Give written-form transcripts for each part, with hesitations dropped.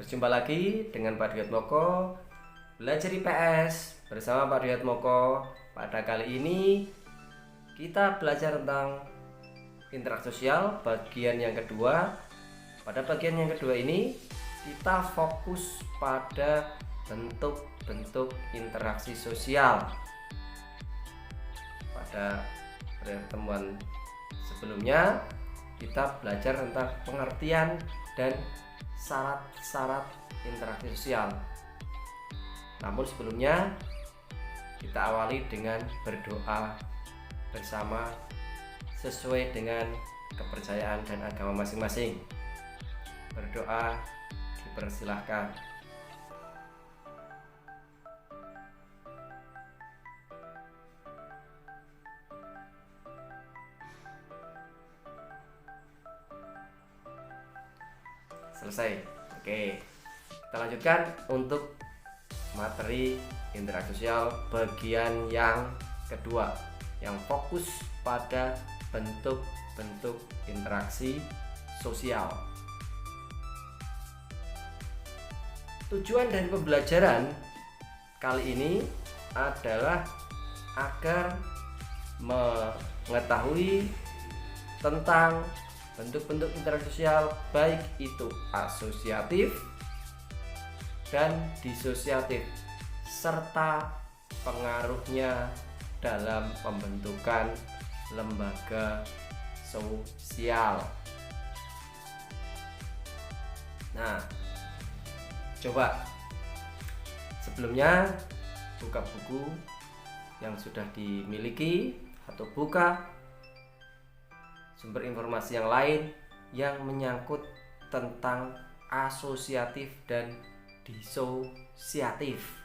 Berjumpa lagi dengan Pak Dwiat Moko, belajar IPS bersama Pak Dwiat Moko. Pada kali ini kita belajar tentang interaksi sosial bagian yang kedua. Pada bagian yang kedua ini kita fokus pada bentuk-bentuk interaksi sosial. Pada pertemuan sebelumnya kita belajar tentang pengertian dan syarat-syarat interaksi sosial. Namun sebelumnya kita awali dengan berdoa bersama sesuai dengan kepercayaan dan agama masing-masing. Berdoa dipersilahkan. Selesai. Oke, kita lanjutkan untuk materi interaksi sosial bagian yang kedua, yang fokus pada bentuk-bentuk interaksi sosial. Tujuan dari pembelajaran kali ini adalah agar mengetahui tentang bentuk-bentuk interaksi sosial, baik itu asosiatif dan disosiatif, serta pengaruhnya dalam pembentukan lembaga sosial. Nah, coba sebelumnya buka buku yang sudah dimiliki atau buka sumber informasi yang lain yang menyangkut tentang asosiatif dan disosiatif.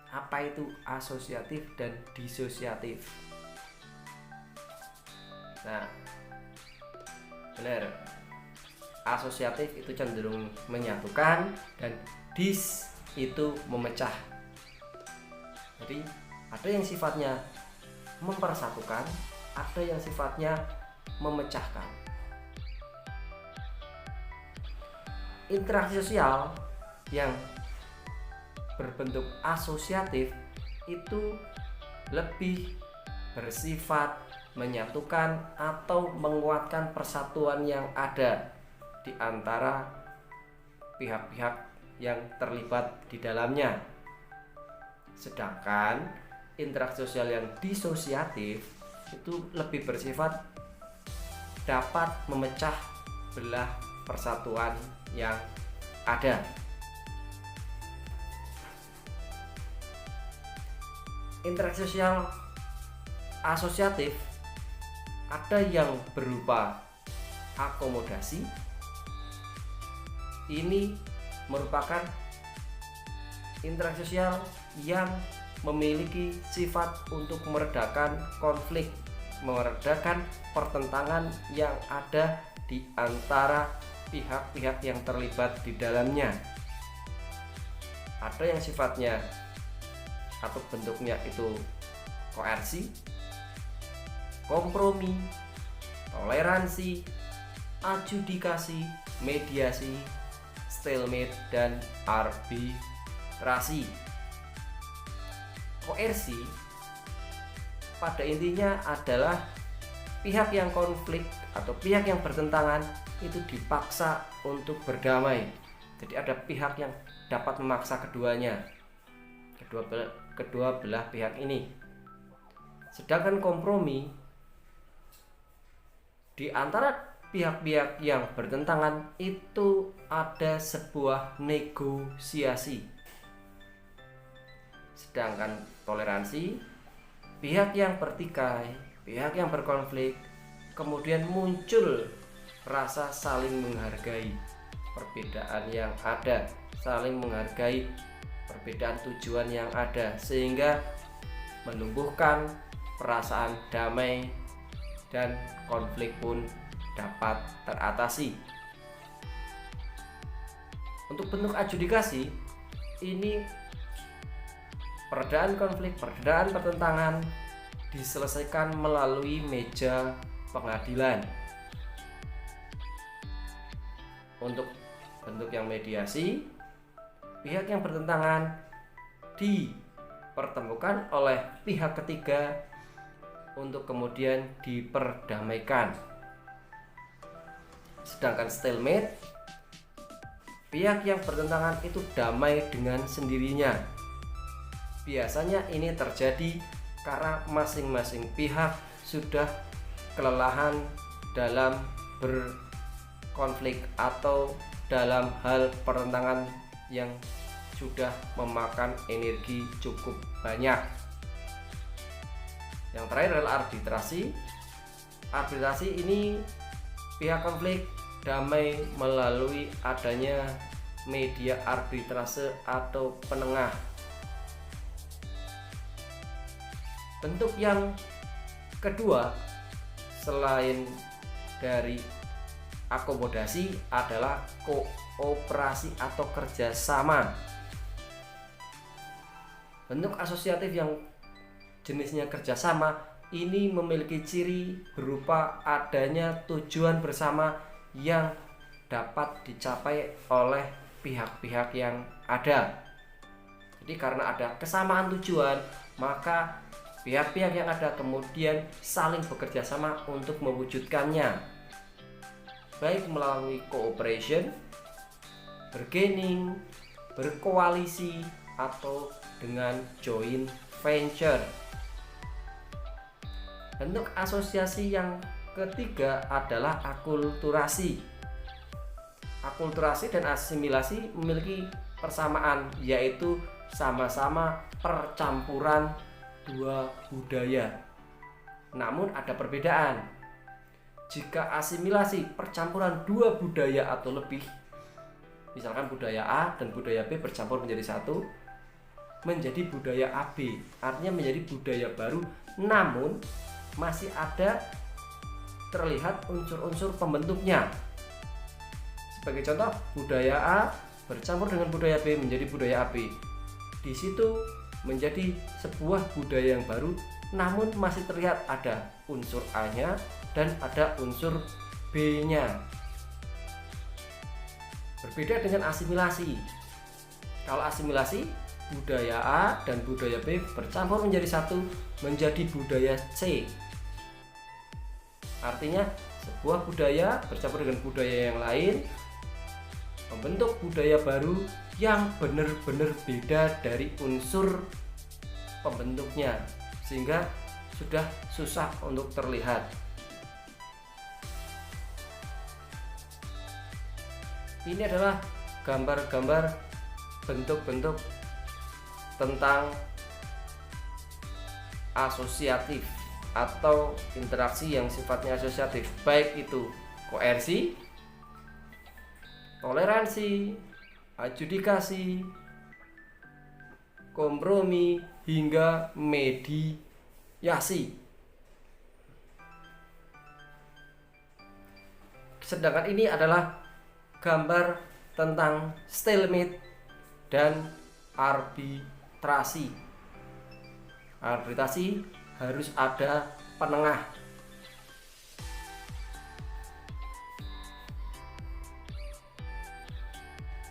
Apa itu asosiatif dan disosiatif? Nah, benar. Asosiatif itu cenderung menyatukan dan dis itu memecah. Jadi ada yang sifatnya mempersatukan, ada yang sifatnya memecahkan. Interaksi sosial yang berbentuk asosiatif itu lebih bersifat menyatukan atau menguatkan persatuan yang ada di antara pihak-pihak yang terlibat di dalamnya. Sedangkan interaksi sosial yang disosiatif itu lebih bersifat dapat memecah belah persatuan yang ada. Interaksi sosial asosiatif ada yang berupa akomodasi. Ini merupakan interaksi sosial yang memiliki sifat untuk meredakan konflik, meredakan pertentangan yang ada di antara pihak-pihak yang terlibat di dalamnya. Ada yang sifatnya atau bentuknya itu koersi, kompromi, toleransi, adjudikasi, mediasi, stalemate, dan arbitrasi. Koersi pada intinya adalah pihak yang konflik atau pihak yang bertentangan itu dipaksa untuk berdamai. Jadi ada pihak yang dapat memaksa keduanya, kedua belah pihak ini. Sedangkan kompromi, di antara pihak-pihak yang bertentangan itu ada sebuah negosiasi. Sedangkan toleransi, pihak yang bertikai, pihak yang berkonflik, kemudian muncul rasa saling menghargai perbedaan yang ada, saling menghargai perbedaan tujuan yang ada, sehingga menumbuhkan perasaan damai dan konflik pun dapat teratasi. Untuk bentuk adjudikasi, ini peredaan konflik, peredaan pertentangan diselesaikan melalui meja pengadilan. Untuk bentuk yang mediasi, pihak yang bertentangan dipertemukan oleh pihak ketiga untuk kemudian diperdamaikan. Sedangkan stalemate, pihak yang bertentangan itu damai dengan sendirinya. Biasanya ini terjadi karena masing-masing pihak sudah kelelahan dalam berkonflik atau dalam hal pertentangan yang sudah memakan energi cukup banyak. Yang terakhir adalah arbitrasi. Arbitrasi ini pihak konflik damai melalui adanya media arbitrase atau penengah. Bentuk yang kedua selain dari akomodasi adalah kooperasi atau kerjasama. Bentuk asosiatif yang jenisnya kerjasama ini memiliki ciri berupa adanya tujuan bersama yang dapat dicapai oleh pihak-pihak yang ada. Jadi karena ada kesamaan tujuan, maka pihak-pihak yang ada kemudian saling bekerja sama untuk mewujudkannya, baik melalui cooperation, bargaining, berkoalisi, atau dengan joint venture. Bentuk asosiasi yang ketiga adalah akulturasi. Akulturasi dan asimilasi memiliki persamaan, yaitu sama-sama percampuran dua budaya. Namun ada perbedaan. Jika asimilasi percampuran dua budaya atau lebih, misalkan budaya A dan budaya B bercampur menjadi satu, menjadi budaya AB, artinya menjadi budaya baru, namun masih ada terlihat unsur-unsur pembentuknya. Sebagai contoh, budaya A bercampur dengan budaya B menjadi budaya AB. Di situ menjadi sebuah budaya yang baru, namun masih terlihat ada unsur A-nya dan ada unsur B-nya. Berbeda dengan asimilasi. Kalau asimilasi, budaya A dan budaya B bercampur menjadi satu, menjadi budaya C. Artinya sebuah budaya bercampur dengan budaya yang lain, membentuk budaya baru yang benar-benar beda dari unsur pembentuknya, sehingga sudah susah untuk terlihat. Ini adalah gambar-gambar bentuk-bentuk tentang asosiatif atau interaksi yang sifatnya asosiatif, baik itu koersi, toleransi, adjudikasi, kompromi, hingga mediasi. Sedangkan ini adalah gambar tentang stalemate dan arbitrasi. Arbitrasi harus ada penengah.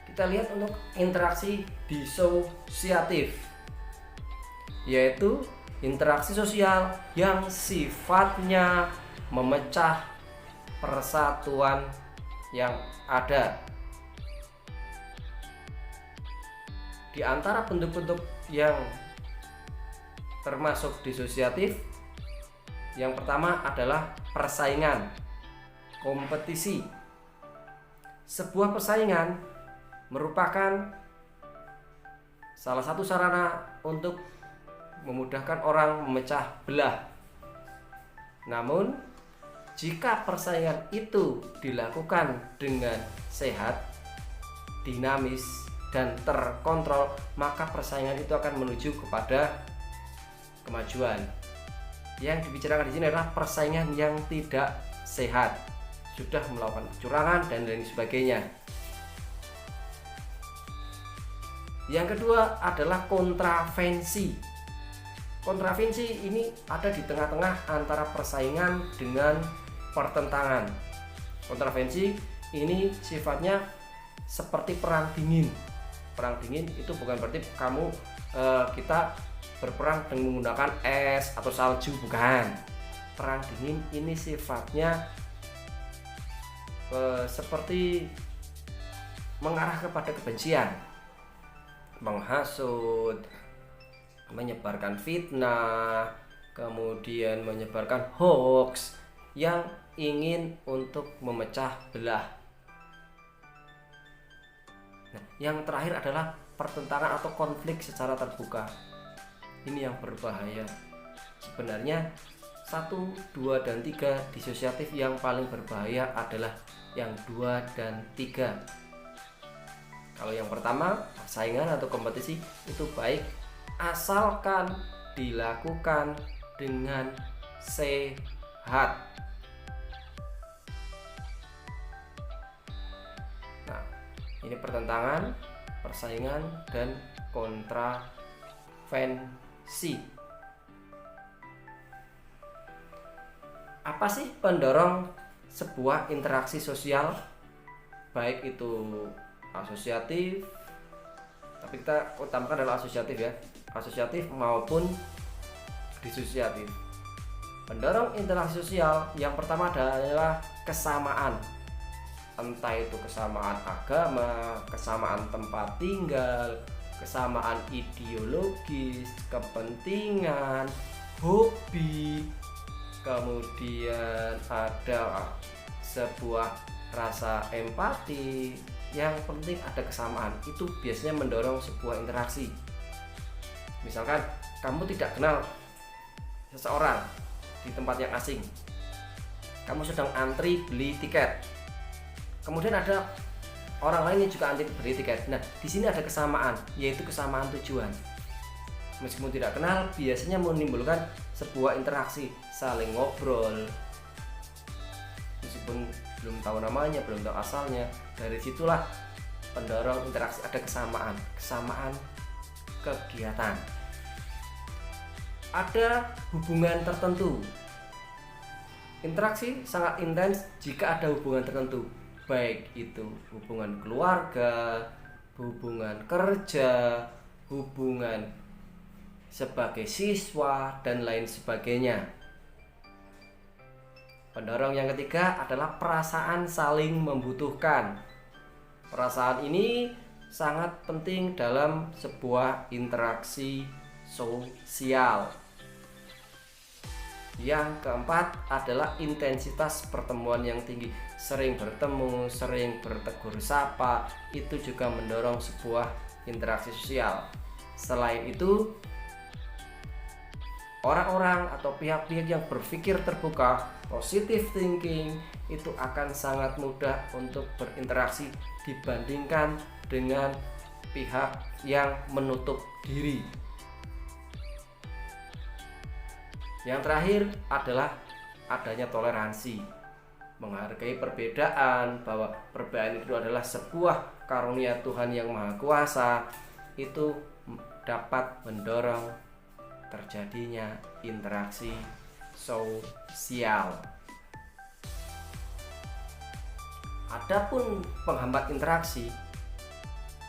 Kita lihat untuk interaksi disosiatif, yaitu interaksi sosial yang sifatnya memecah persatuan yang ada. Di antara bentuk-bentuk yang termasuk disosiatif, yang pertama adalah persaingan, kompetisi. Sebuah persaingan merupakan salah satu sarana untuk memudahkan orang memecah belah. Namun, jika persaingan itu dilakukan dengan sehat, dinamis, dan terkontrol, maka persaingan itu akan menuju kepada kemajuan. Yang dibicarakan di sini adalah persaingan yang tidak sehat, sudah melakukan kecurangan dan lain sebagainya. Yang kedua adalah kontravensi. Kontravensi ini ada di tengah-tengah antara persaingan dengan pertentangan. Kontravensi ini sifatnya seperti perang dingin. Perang dingin itu bukan berarti kita berperang dengan menggunakan es atau salju, bukan. Perang dingin ini sifatnya seperti mengarah kepada kebencian, menghasut, menyebarkan fitnah, kemudian menyebarkan hoax yang ingin untuk memecah belah. Nah, yang terakhir adalah pertentangan atau konflik secara terbuka. Ini yang berbahaya. Sebenarnya 1, 2, dan 3 disosiatif yang paling berbahaya adalah yang 2 dan 3. Kalau yang pertama, persaingan atau kompetisi itu baik asalkan dilakukan dengan sehat. Nah, ini pertentangan, persaingan, dan kontravensi. Apa sih pendorong sebuah interaksi sosial? Baik itu asosiatif, tapi kita utamakan adalah asosiatif ya, asosiatif maupun disosiatif. Pendorong interaksi sosial yang pertama adalah kesamaan, entah itu kesamaan agama, kesamaan tempat tinggal, kesamaan ideologis, kepentingan, hobi, kemudian ada sebuah rasa empati. Yang penting ada kesamaan, itu biasanya mendorong sebuah interaksi. Misalkan kamu tidak kenal seseorang di tempat yang asing, kamu sedang antri beli tiket, kemudian ada orang lain yang juga antri beli tiket. Nah, di sini ada kesamaan, yaitu kesamaan tujuan. Meskipun tidak kenal, biasanya menimbulkan sebuah interaksi, saling ngobrol, meskipun belum tahu namanya, belum tahu asalnya. Dari situlah pendorong interaksi, ada kesamaan kegiatan, ada hubungan tertentu. Interaksi sangat intens jika ada hubungan tertentu, baik itu hubungan keluarga, hubungan kerja, hubungan sebagai siswa, dan lain sebagainya. Pendorong yang ketiga adalah perasaan saling membutuhkan. Perasaan ini sangat penting dalam sebuah interaksi sosial. Yang keempat adalah intensitas pertemuan yang tinggi. Sering bertemu, sering bertegur sapa, itu juga mendorong sebuah interaksi sosial. Selain itu, orang-orang atau pihak-pihak yang berpikir terbuka, positive thinking, itu akan sangat mudah untuk berinteraksi dibandingkan dengan pihak yang menutup diri. Yang terakhir adalah adanya toleransi, menghargai perbedaan, bahwa perbedaan itu adalah sebuah karunia Tuhan yang Maha Kuasa. Itu dapat mendorong terjadinya interaksi sosial. Adapun penghambat interaksi,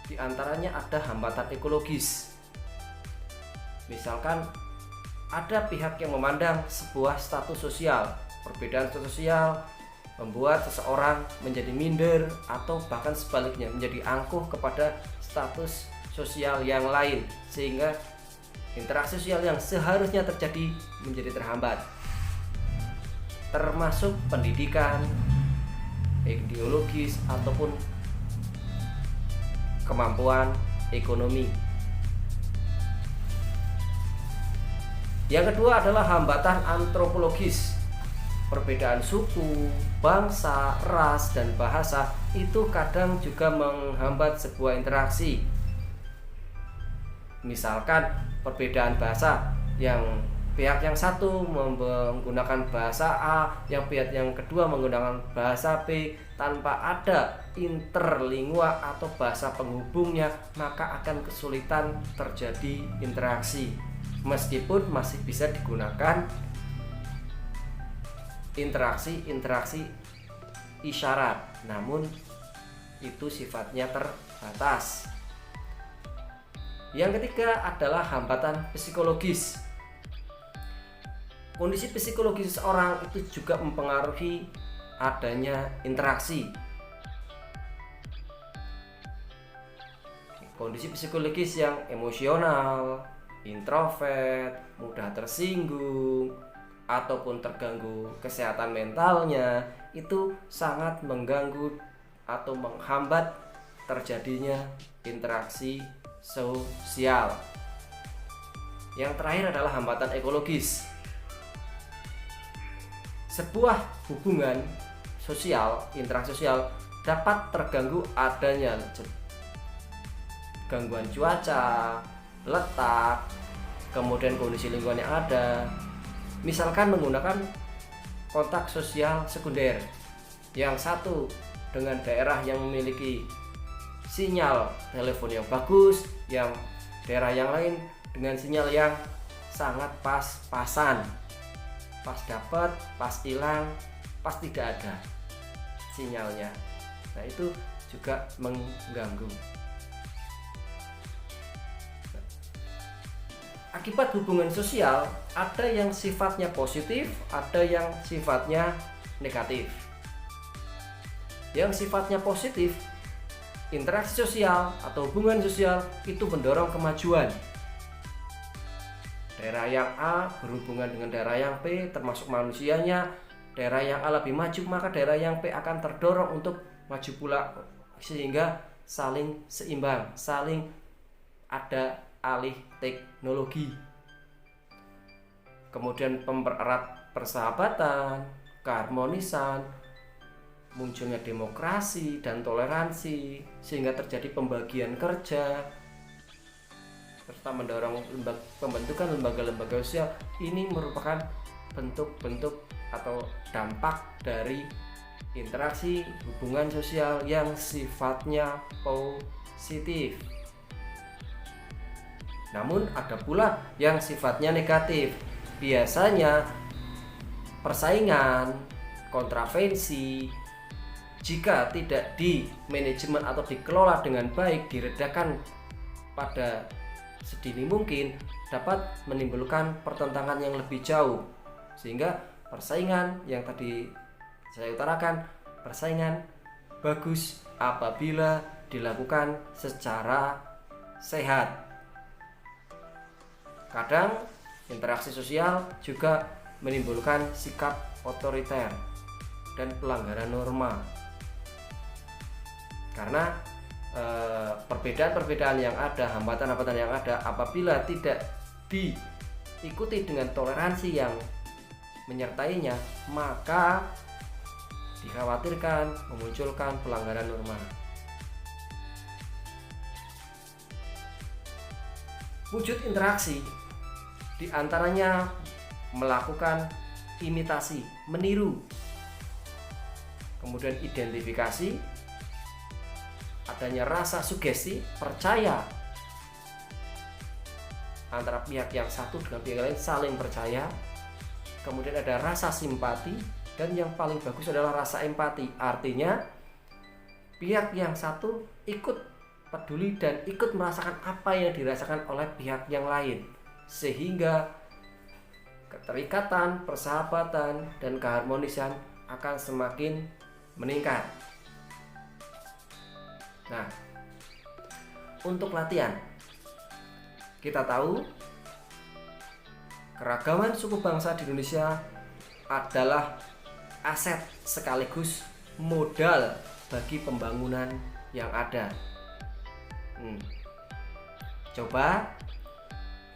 diantaranya ada hambatan ekologis. Misalkan ada pihak yang memandang sebuah status sosial, perbedaan status sosial membuat seseorang menjadi minder, atau bahkan sebaliknya menjadi angkuh kepada status sosial yang lain, sehingga interaksi sosial yang seharusnya terjadi menjadi terhambat, termasuk pendidikan, ideologis, ataupun kemampuan ekonomi. Yang kedua adalah hambatan antropologis. Perbedaan suku, bangsa, ras, dan bahasa itu kadang juga menghambat sebuah interaksi. Misalkan perbedaan bahasa, yang pihak yang satu menggunakan bahasa A, yang pihak yang kedua menggunakan bahasa B, tanpa ada interlingua atau bahasa penghubungnya, maka akan kesulitan terjadi interaksi. Meskipun masih bisa digunakan interaksi isyarat, namun itu sifatnya terbatas. Yang ketiga adalah hambatan psikologis. Kondisi psikologis seseorang itu juga mempengaruhi adanya interaksi. Kondisi psikologis yang emosional, introvert, mudah tersinggung, ataupun terganggu kesehatan mentalnya itu sangat mengganggu atau menghambat terjadinya interaksi sosial. Yang terakhir adalah hambatan ekologis. Sebuah hubungan sosial, interaksi sosial dapat terganggu adanya gangguan cuaca, letak, kemudian kondisi lingkungan yang ada. Misalkan menggunakan kontak sosial sekunder, yang satu dengan daerah yang memiliki sinyal telepon yang bagus, yang daerah yang lain dengan sinyal yang sangat pas-pasan, pas dapat, pas hilang, pas tidak ada sinyalnya. Nah, itu juga mengganggu. Akibat hubungan sosial ada yang sifatnya positif, ada yang sifatnya negatif. Yang sifatnya positif, interaksi sosial atau hubungan sosial itu mendorong kemajuan. Daerah yang A berhubungan dengan daerah yang B termasuk manusianya. Daerah yang A lebih maju, maka daerah yang B akan terdorong untuk maju pula, sehingga saling seimbang, saling ada alih teknologi. Kemudian mempererat persahabatan, keharmonisan, munculnya demokrasi dan toleransi, sehingga terjadi pembagian kerja, serta mendorong pembentukan lembaga-lembaga sosial. Ini merupakan bentuk-bentuk atau dampak dari interaksi hubungan sosial yang sifatnya positif. Namun ada pula yang sifatnya negatif. Biasanya persaingan, kontravensi, jika tidak di manajemen atau dikelola dengan baik, diredakan pada sedini mungkin, dapat menimbulkan pertentangan yang lebih jauh. Sehingga persaingan yang tadi saya utarakan, persaingan bagus apabila dilakukan secara sehat. Kadang interaksi sosial juga menimbulkan sikap otoriter dan pelanggaran norma, karena perbedaan-perbedaan yang ada, hambatan-hambatan yang ada, apabila tidak diikuti dengan toleransi yang menyertainya, maka dikhawatirkan memunculkan pelanggaran norma. Wujud interaksi diantaranya melakukan imitasi, meniru, kemudian identifikasi, adanya rasa sugesti, percaya antara pihak yang satu dengan pihak lain, saling percaya, kemudian ada rasa simpati, dan yang paling bagus adalah rasa empati. Artinya pihak yang satu ikut peduli dan ikut merasakan apa yang dirasakan oleh pihak yang lain, sehingga keterikatan, persahabatan, dan keharmonisan akan semakin meningkat. Nah, untuk latihan, kita tahu keragaman suku bangsa di Indonesia adalah aset sekaligus modal bagi pembangunan yang ada. Coba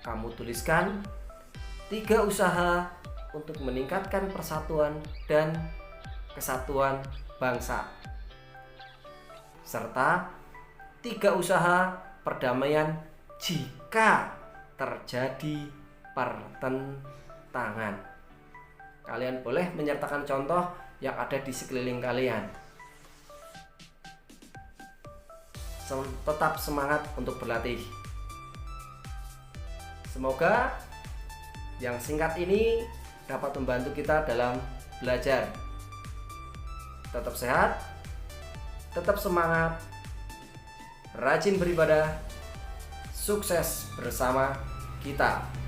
kamu tuliskan 3 usaha untuk meningkatkan persatuan dan kesatuan bangsa, serta 3 usaha perdamaian jika terjadi pertentangan. Kalian boleh menyertakan contoh yang ada di sekeliling kalian. Tetap semangat untuk berlatih. Semoga yang singkat ini dapat membantu kita dalam belajar. Tetap sehat, tetap semangat, rajin beribadah. sukses bersama kita.